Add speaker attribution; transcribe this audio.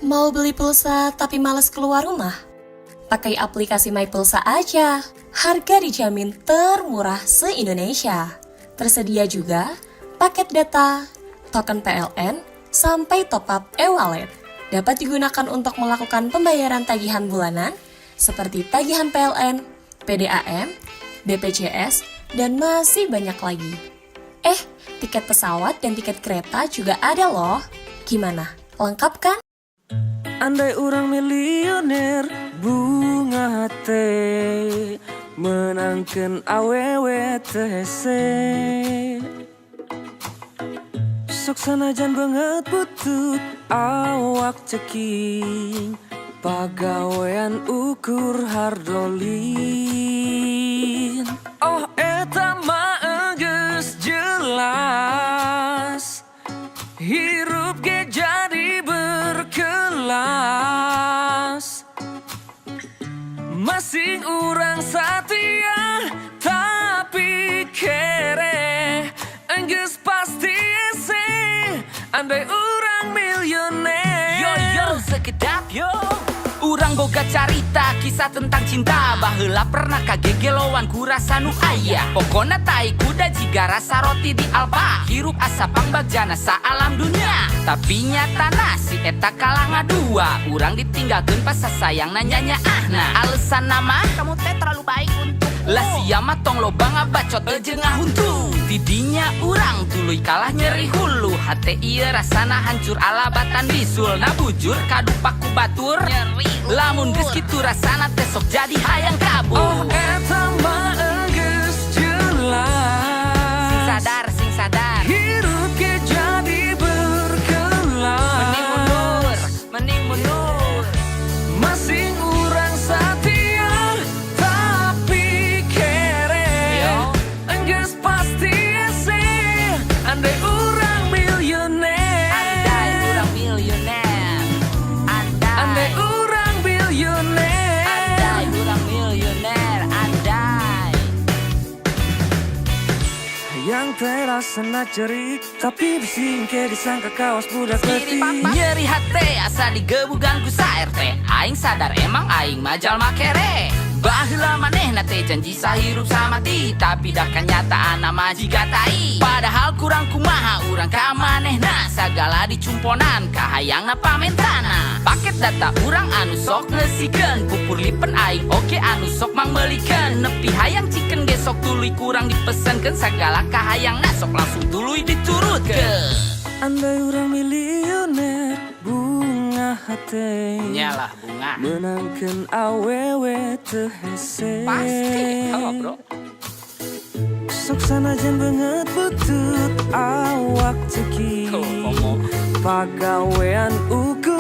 Speaker 1: Mau beli pulsa tapi males keluar rumah? Pakai aplikasi MyPulsa aja. Harga dijamin termurah se-Indonesia. Tersedia juga paket data, token PLN, sampai top up e-wallet. Dapat digunakan untuk melakukan pembayaran tagihan bulanan seperti tagihan PLN, PDAM, BPJS, dan masih banyak lagi. Tiket pesawat dan tiket kereta juga ada loh. Gimana? Lengkap kan?
Speaker 2: Andai orang milioner bunga hati menangkan awewe tehese sok sanajan banget butut awak ceking pagawean ukur hardolin oh eta mah geus jelas hirup ge jadi berkelas masing urang setia tapi kere enggeus pasti ese andai urang milioner
Speaker 3: Yo yo sekedap yo Urang boga carita kisah tentang cinta Baheula pernah kagegelowan ku rasa nu aya Pokona tai kuda jiga rasa roti di alba Hirup asa pangbagjana sa alam dunia Tapi nyatana si eta kalah ngadua Urang ditinggalkeun pas sasayang nanyanya ahna Alasan nama kamu teh terlalu baik untuk lah sia mah tong loba ngabacot jeung ngahuntu Didinya urang tuluy kalah nyeri hulu Hate ieu rasana hancur alabatan bisul Na bujur kadupak ku batur nyeri lamun geus kitu rasana teh sok jadi hayang kabur
Speaker 2: oh eta mah geus jelas
Speaker 3: Sing sadar
Speaker 2: hirup ge jadi berkelas
Speaker 3: Mending mundur
Speaker 2: masing urang setia tapi kere enggeus pasti ese andai urang milioner
Speaker 3: Andai urang milioner
Speaker 2: andai urang milioner
Speaker 3: Andai urang milioner Andai
Speaker 2: yang terasa cerik tapi bisingke disangka kawas budak letih
Speaker 3: Nyeri hate asa digebugan ku sa RT Aing sadar emang aing majal makere Baheula manehna teh janji sahirup samati Tapi dah kenyataan nama jiga tai Padahal kurang kumaha urang ka manehna Sagala dicumponan kahayangna pamentana Paket data urang anu sok ngesikeun Pupur lipen aing oke anu sok mangmelikeun Nepi hayang ciken ge sok tuluy kurang dipesenkeun Sagala kahayangna sok langsung tuluy diturutkeun
Speaker 2: andai urang milioner bunga hati
Speaker 3: Nyalah bunga
Speaker 2: menangkan awewe tehese
Speaker 3: Pasti, halo bro
Speaker 2: sok sanajan banget butut awak ceki
Speaker 3: Komo
Speaker 2: pagawean ukur